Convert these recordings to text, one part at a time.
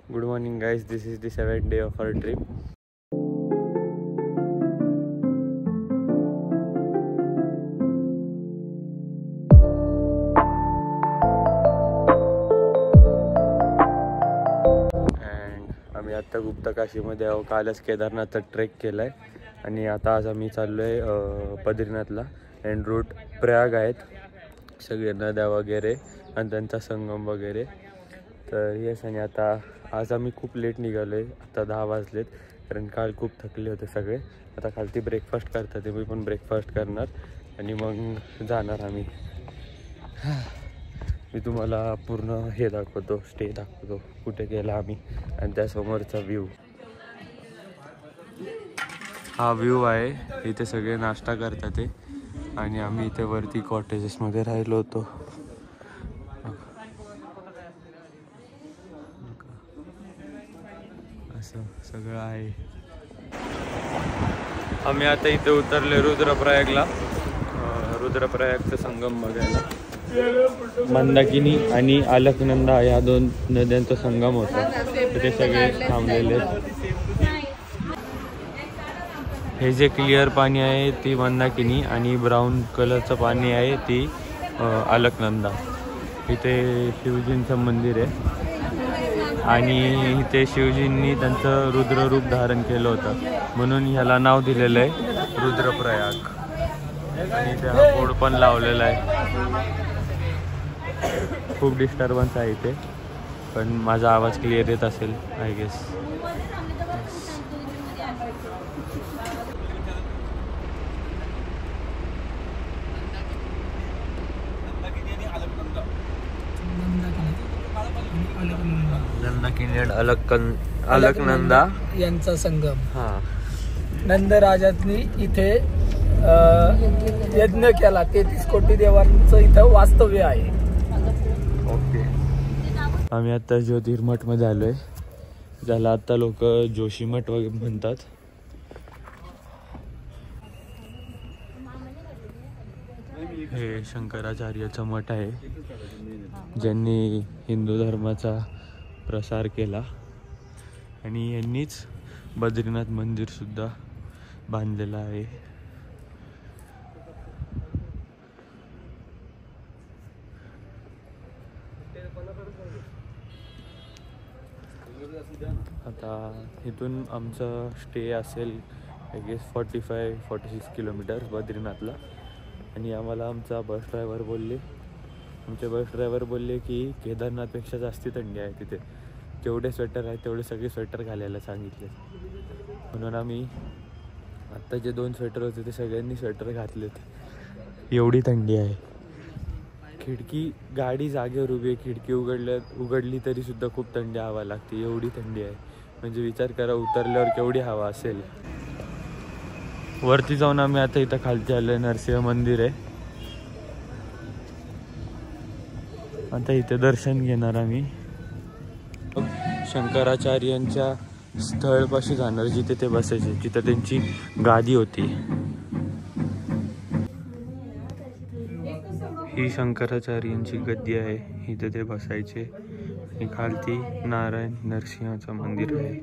Good morning guys, this is the 7th day of our trip. And आम्ही आता गुप्तकाशीमध्ये आहोत. कालच केदारनाथचा ट्रेक केलाय आणि आता आज आम्ही चाललोय बद्रीनाथला. एंड रूट प्रयाग आहेत, सगळे नद्या वगैरे आणि त्यांचा संगम वगैरे. तर येस, आणि आता आज आम्ही खूप लेट निघालो आहे. आता 10 वाजलेत, कारण काल खूप थकले होते सगळे. आता खालती ब्रेकफास्ट करतात, ते मी पण ब्रेकफास्ट करणार आणि मग जाणार आम्ही. मी तुम्हाला पूर्ण हे दाखवतो, स्टे दाखवतो कुठे गेला आम्ही, आणि त्यासमोरचा व्ह्यू. हा व्ह्यू आहे. इथे सगळे नाश्ता करतात ते, आणि आम्ही इथे वरती कॉटेजेसमध्ये राहिलो होतो. असं सगळं आहे. आम्ही आता इथे उतरले रुद्रप्रयागला. रुद्रप्रयागचा संगम बघायला. मंदाकिनी आणि अलकनंदा या 2 नद्यांचा संगम होता. ते सगळे थांबलेले. हे जे क्लिअर पाणी आहे ती मंदाकिनी, आणि ब्राऊन कलरचं पाणी आहे ती अलकनंदा. इथे शिवजींचं मंदिर आहे, आणि इथे शिवजींनी त्यांचं रुद्ररूप धारण केलं होतं, म्हणून ह्याला नाव दिलेलं आहे रुद्रप्रयाग. आणि इथे हा बोर्ड पण लावलेला आहे. खूप डिस्टर्बन्स आहे इथे, पण माझा आवाज क्लिअर येत असेल आय गेस. अलकनंदा यांचा संगम. हा, नंदराजांनी इथे यज्ञ केला. 33 कोटी देवांचं इथं वास्तव्य आहे. ओके. आम्ही आता ज्योतिर्मठ मध्ये आलोय, ज्याला आता लोक जोशीमठ वगैरे म्हणतात. हे शंकराचार्याचं मठ आहे, ज्यांनी हिंदू धर्माचा प्रसार केला, आणि यांनीच बद्रीनाथ मंदिर सुद्धा बांधलेलं आहे. आता इथून आमचं स्टे असेल आय गेस 45-46 किलोमीटर्स बद्रीनाथला. आणि आम्हाला आमचे बस ड्रायव्हर बोलले की केदारनाथपेक्षा जास्ती थंडी आहे तिथे. जेवढे स्वेटर आहेत तेवढे सगळे स्वेटर घालायला सांगितले, म्हणून आम्ही आत्ता जे 2 स्वेटर होते ते सगळ्यांनी स्वेटर घातलेत. एवढी थंडी आहे. गाडी जागेवर उभी आहे, खिडकी उघडली तरी सुद्धा खूप थंडी हवा लागते. एवढी थंडी आहे, म्हणजे विचार करा उतरल्यावर केवढी हवा असेल. वरती जाऊन आम्ही आता इथं खालती आलोय. नरसिंह मंदिर आहे. आता इथे दर्शन घेणार आम्ही. शंकराचार्यांच्या स्थळपाशी जाणार, जिथे ते बसायचे, जिथे त्यांची गादी होती. ही शंकराचार्यांची गद्दी आहे, इथे ते बसायचे. आणि खालती नारायण नरसिंहाचं मंदिर आहे.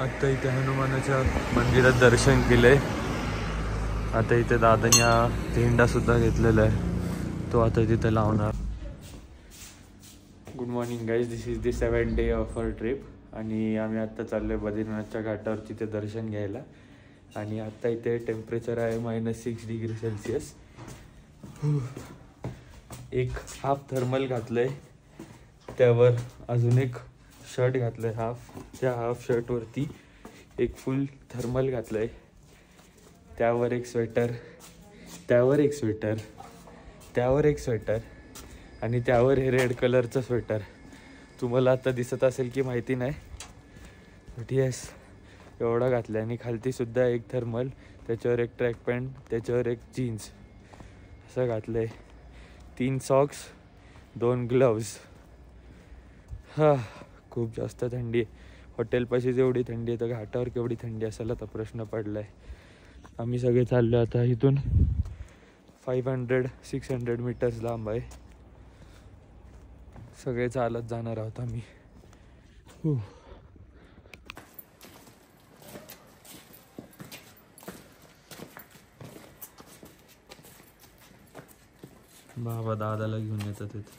आता इथे हनुमानाच्या मंदिरात दर्शन केलंय. आता इथे दादांनी हा झेंडा सुद्धा घेतलेला आहे, तो आता तिथे लावणार. Good morning guys, this is the 7th day of our trip. आणि आम्ही आत्ता चाललो आहे बद्रीनाथच्या घाटावर तिथे दर्शन घ्यायला. आणि आत्ता इथे टेम्परेचर आहे -6 डिग्री सेल्सिअस. एक हाफ थर्मल घातलं आहे, त्यावर अजून एक शर्ट घातलं आहे हाफ. त्या हाफ शर्टवरती एक फुल थर्मल घातलं आहे, त्यावर एक स्वेटर, त्यावर एक स्वेटर, त्यावर एक स्वेटर, आणि त्यावर हे रेड कलरचं स्वेटर. तुम्हाला आता दिसत असेल की माहिती नाही, बट येस एवढा घातलं आहे. आणि खालतीसुद्धा एक थर्मल, त्याच्यावर एक ट्रॅक पॅन्ट, त्याच्यावर एक जीन्स, असं घातलं आहे. 3 सॉक्स, 2 ग्लव्ज. खूप जास्त थंडी आहे. हॉटेलपाशी जेवढी थंडी आहे तर घाटावर केवढी थंडी असेल आता प्रश्न पडला आहे. आम्ही सगळे चाललो आता. इथून 500-600 मीटर्स लांब आहे. सगळे चालत जाणार आहोत आम्ही. बाबा दादाला घेऊन येतात तिथे.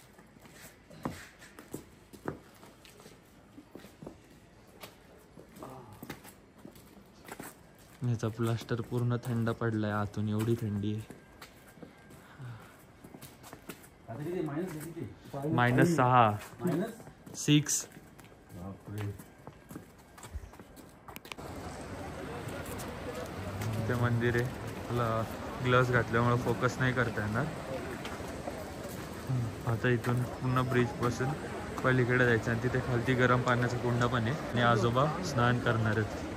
याचा प्लास्टर पूर्ण थंड पडलाय आतून, एवढी थंडी आहे. -6 ते मंदिर आहे. मला ग्लव्स घातल्यामुळे फोकस नाही करता येणार. आता इथून पूर्ण ब्रिज पासून पलीकडे जायचं आणि तिथे खालती गरम पाण्याचा कुंड पण आहे आणि आजोबा स्नान करणार आहेत.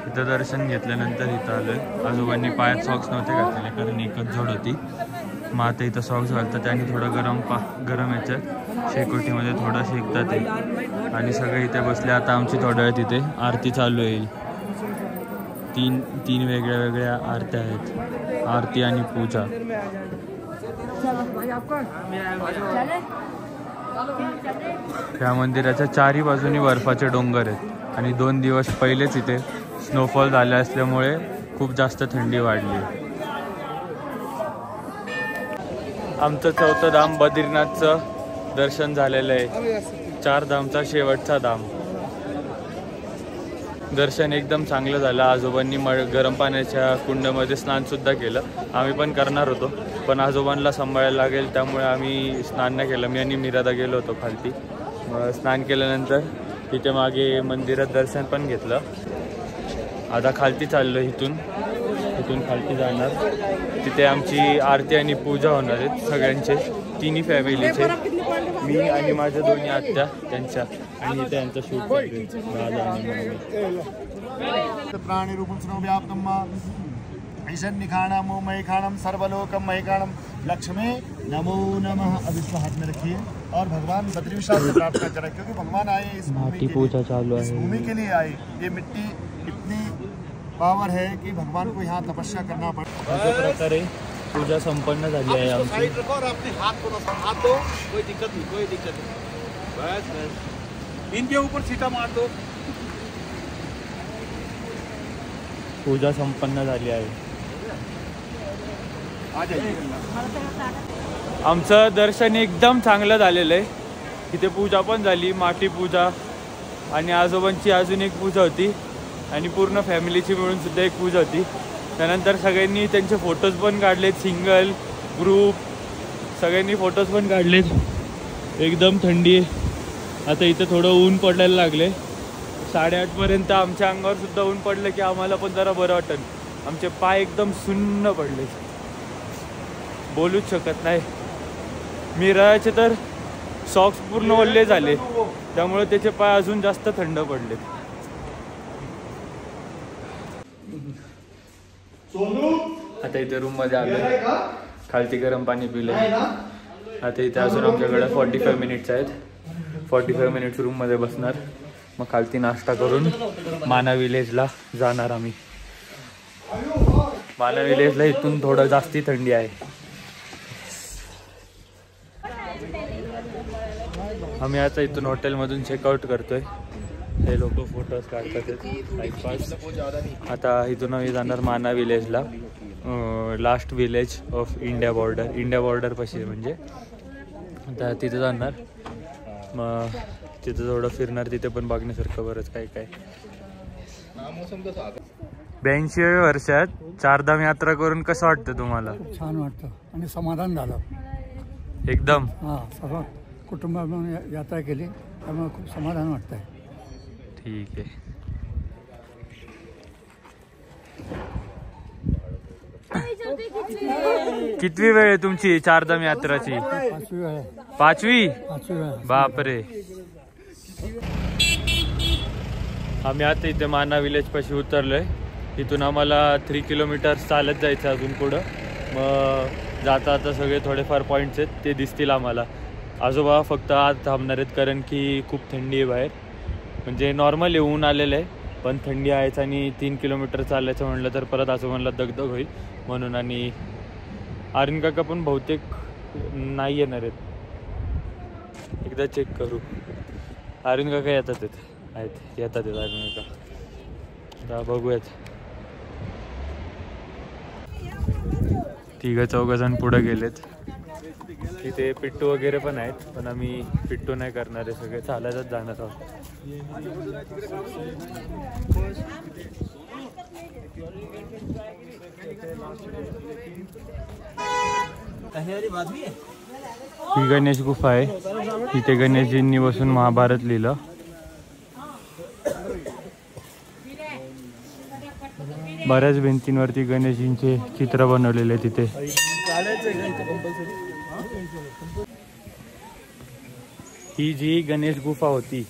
इथं दर्शन घेतल्यानंतर इथं आलोय. आजोबांनी पायात सॉक्स नव्हते घातलेले कारण एकच जोड होती. मग आता इथं सॉक्स घालतात आणि थोडं गरम याच्यात शेकोटीमध्ये थोडं शेकतात ते. आणि सगळे इथे बसले. आता आमची थोड्या वेळ तिथे आरती चालू आहे. तीन वेगळ्या आरत्या आहेत, आरती आणि पूजा. या मंदिराच्या चारी बाजूनी बर्फाचे डोंगर आहेत आणि 2 दिवस पहिलेच इथे स्नोफॉल झाले असल्यामुळे खूप जास्त थंडी वाढली. आमचं 4थं धाम बद्रीनाथचं दर्शन झालेलं आहे. 4 धामचा शेवटचा धाम. दर्शन एकदम चांगलं झालं. आजोबांनी गरम पाण्याच्या कुंडामध्ये स्नान सुद्धा केलं. आम्ही पण करणार होतो पण आजोबांना सांभाळायला लागेल त्यामुळे आम्ही स्नान नाही केलं. मी आणि मीरादा गेलो होतो खालती. स्नान केल्यानंतर तिथे मागे मंदिरात दर्शन पण घेतलं. आता खालती चाललो. इथून खालती जाणार. तिथे आमची आरती आणि पूजा होणार आहेत सगळ्यांचे, तिन्ही फॅमिलीचे. मी आणि माझ्या दोन्ही आत्या त्यांच्या आणि त्यांचं शूट प्राणी रूपम व्याप्तम ईशान्यखाणम मयखाणम सर्वलोकम मयखाणम लक्ष्मी नमो नमः. अविश्व हाथ में रखिए और भगवान बद्री विशाल से प्रार्थना करें क्योंकि भगवान आए इस पूजा चालू है, इस भूमि के लिए आए. ये मिट्टी इतनी पावर है कि भगवान को यहाँ तपस्या करना पड़ता. अशा प्रकारे पूजा संपन्न झाली आहे आमची. और अपने हाथ को हाथ दो, कोई दिक्कत नहीं. बस इनके ऊपर सीटा मार दो. पूजा संपन्न झाली आहे. आमचं दर्शन एकदम चांगलं झालेलं आहे. इथे पूजा पण झाली, माटी पूजा आणि आजोबांची अजून एक पूजा होती आणि पूर्ण फॅमिलीची मिळून सुद्धा एक पूजा होती. त्यानंतर सगळ्यांनी त्यांचे फोटोज पण काढलेत, सिंगल ग्रुप सगळ्यांनी फोटोज पण काढलेत. एकदम थंडी आहे. आता इथं थोडं ऊन पडायला लागले. 8:30पर्यंत आमच्या अंगावर सुद्धा ऊन पडलं की आम्हाला पण जरा बरं वाटेल. आमचे पाय एकदम सुन्न पडले, बोलूच शकत नाही. मीराचे तर सॉक्स पूर्ण ओले झाले त्यामुळे त्याचे पाय अजून जास्त थंड पडले. आता इथे रूम मध्ये आलोय. खालती गरम पाणी पिले. आता इथे अजून आमच्याकडे 45 मिनिट्स आहेत. 45 मिनिट्स रूम मध्ये बसणार. मग खालती नाश्ता करून माना विलेजला जाणार आम्ही. माना विलेजला इथून थोडं जास्ती थंडी आहे. आम्ही आता इथून हॉटेलमधून चेकआउट करतोय. हे लोक फोटोज काढतात टाइमपास. आता इथून आम्ही जाणार माना विलेजला. Last village of India border पाशी म्हणजे. आता तिथे जाणार. मग तिथं थोडं फिरणार. तिथे पण बघण्यासारखं बरंच काय काय. 82व्या वर्षात 4 धाम यात्रा करून कसं वाटतं तुम्हाला? छान वाटतं आणि समाधान झालं एकदम. हां, सर्व कुटुंबाने यात्रा केली त्यामुळे खूप समाधान वाटतंय. ठीक आहे. कितवी वेळ आहे तुमची 4 धाम यात्राची? 5वी वेळ आहे. 5वी? 5वी वेळ. बापरे. आम्ही आता इथे माना विलेज पाशी उतरलोय. इथून आम्हाला 3 किलोमीटर चालत जायचं अजून पुढं. मग जाता आता सगळे थोडेफार पॉईंट्स आहेत ते दिसतील आम्हाला. आजोबा फक्त आज थांबणार आहेत कारण की खूप थंडी आहे बाहेर. म्हणजे नॉर्मल ऊन आलेलं आहे पण थंडी आहेच आणि 3 किलोमीटर चालायचं म्हणलं तर परत आजोबांना दगदग होईल म्हणून. आणि आर्यन काका पण बहुतेक नाही येणार आहेत, एकदा चेक करू. आर्यन काका येतात येतात आर्यन काका, आता बघूयात. 3-4 जण पुढे गेलेत. इथे पिट्टू वगैरे पण आहेत, पण आम्ही पिट्टू नाही करणार आहे, सगळे चालायलाच जाणार आहोत. ही गणेश गुफा आहे, इथे गणेशजींनी बसून महाभारत लिहिलं. बऱ्याच भिंतींवरती गणेशजींचे चित्र बनवलेले तिथे. ही जी गणेश गुफा होती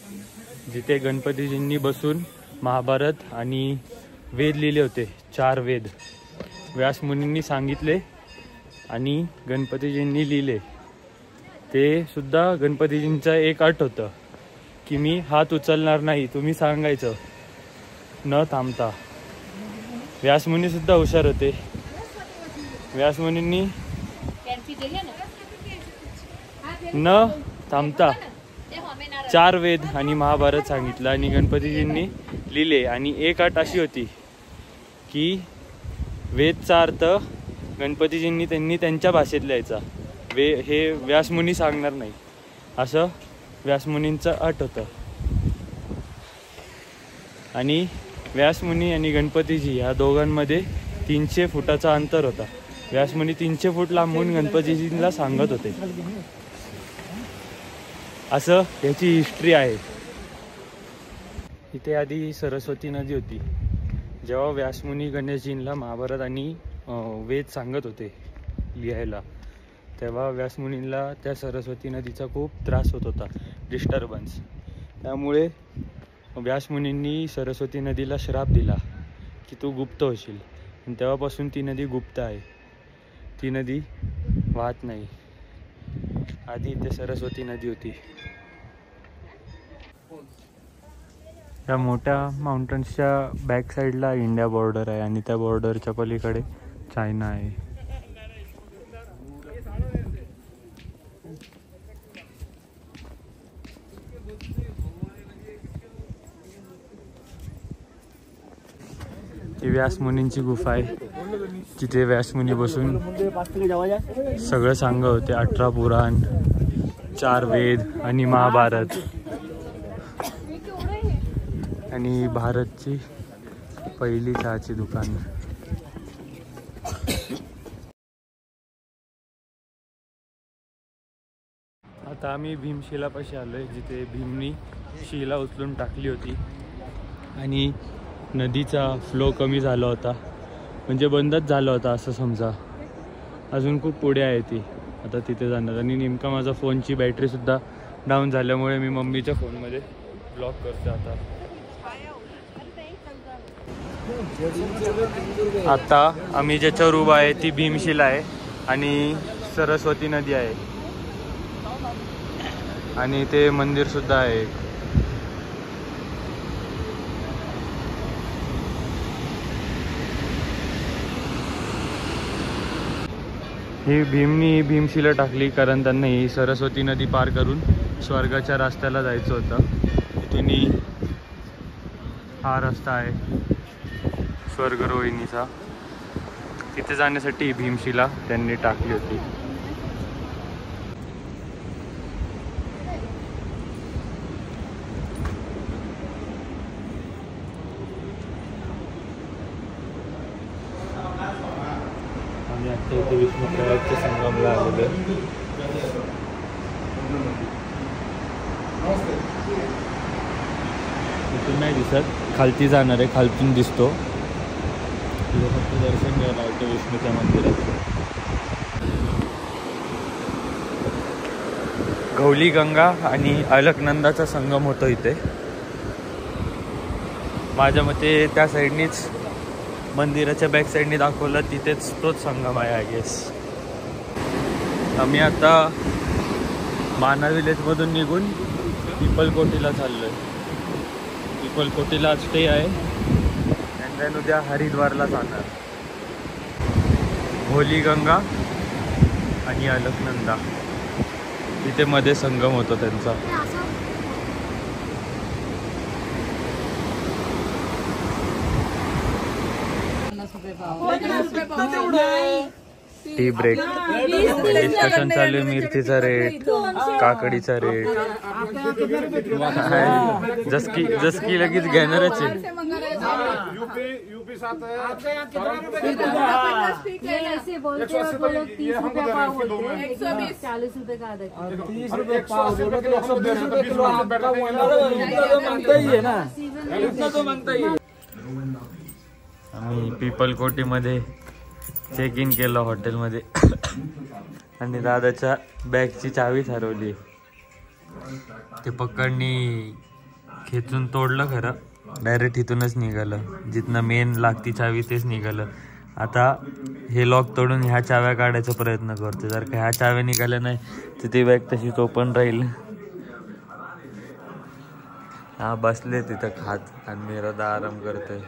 जिथे गणपतीजींनी बसून महाभारत आणि वेद लिहिले होते, 4 वेद व्यासमुनींनी सांगितले आणि गणपतीजींनी लिहिले. ते सुद्धा गणपतीजींचं एक अट होतं की मी हात उचलणार नाही, तुम्ही सांगायचं न थांबता. व्यासमुनी सुद्धा हुशार होते. व्यासमुनींनी न थांबता 4 वेद आणि महाभारत सांगितलं आणि गणपतीजींनी लिहिले. आणि एक अट अशी होती की वेदचा अर्थ गणपतीजींनी त्यांनी त्यांच्या भाषेत लिहायचा, हे व्यासमुनी सांगणार नाही, असं व्यासमुनींचं अट होतं. आणि व्यासमुनी आणि गणपतीजी या दोघांमध्ये 300 फुटाचा अंतर होता. व्यासमुनी 300 फूट लांबून गणपतीजींना सांगत होते, असं याची हिस्ट्री आहे. इथे आधी सरस्वती नदी होती. जेव्हा व्यासमुनी गणेशजींना महाभारत आणि वेद सांगत होते लिहायला, तेव्हा व्यासमुनींना त्या सरस्वती नदीचा खूप त्रास होत होता, डिस्टर्बन्स. त्यामुळे व्यासमुनींनी सरस्वती नदीला श्राप दिला की तू गुप्त होशील. आणि तेव्हापासून ती नदी गुप्त आहे, ती नदी वाहत नाही. आधी इथे सरस्वती नदी होती. या मोठ्या माउंटन्सच्या बॅक साईडला इंडिया बॉर्डर आहे आणि त्या बॉर्डरच्या पलीकडे चायना आहे. ही व्यासमुनींची गुफा आहे, जिथे व्यासमुनी बसून सगळं सांगत होते, 18 पुराण, 4 वेद आणि महाभारत. आणि भारतची पहिली चहाची दुकान. आता आम्ही भीमशिलापाशी आलोय, जिथे भीमनी शिला उचलून टाकली होती आणि नदीचा फ्लो कमी झाला होता, म्हणजे बंदच झाला होता असं समजा. अजून खूप पुढे आहे ती, आता तिथे जाणार. आणि नेमका माझा फोनची बॅटरीसुद्धा डाऊन झाल्यामुळे मी मम्मीच्या फोनमध्ये ब्लॉक करते आता. आता आम्ही ज्याच्यावर उभा आहे ती भीमशिला आहे आणि सरस्वती नदी आहे आणि ते मंदिर सुद्धा आहे. ही भीमनी भीमशिला टाकली कारण त्यांना ही सरस्वती नदी पार करून स्वर्गाच्या रस्त्याला जायचं होतं. इथून हा रस्ता आहे स्वर्गरोहिणीचा, तिथे जाण्यासाठी ही भीमशिला त्यांनी टाकली होती. आणि आता इथे विष्णुप्रयागच्या संगमला आलेले. इथून नाही दिसत, खालती जाणार आहे, खालतून दिसतो. फक्त दर्शन घ्यायला होतं विष्णूच्या मंदिरात. गौली गंगा आणि अलकनंदाचा संगम होतो इथे. माझ्या मते त्या साईडनीच, मंदिराच्या बॅक साईडनी दाखवलं तिथेच तोच संगम आहे आय गेस. आम्ही आता माना विलेजमधून निघून पिपलकोटीला चाललो आहे. पिपलकोटीला स्टे आहे आणि then उद्या हरिद्वारला जाणार. होली गंगा आणि अलकनंदा तिथे मध्ये संगम होतो त्यांचा. टी ब्रेक डिस्कशन चालू आहे. मिरचीचा रेट, काकडीचा रेट. जसकी लगेच घेणारच आहे. आम्ही पिपलकोटीमध्ये चेक इन केलं हॉटेलमध्ये आणि दादाच्या बॅगची चावीच हरवली. ते पकडनी खेचून तोडलं खरं, डायरेक्ट इथूनच निघालं. जिथनं मेन लागती चावी तेच निघालं. आता हे लॉक तोडून ह्या चाव्या काढायचा प्रयत्न करतो. जर का ह्या चाव्या निघाल्या नाही तर ती बॅग तशीच ओपन राहील. हा बसले तिथं खात आणि मी आराम करतोय.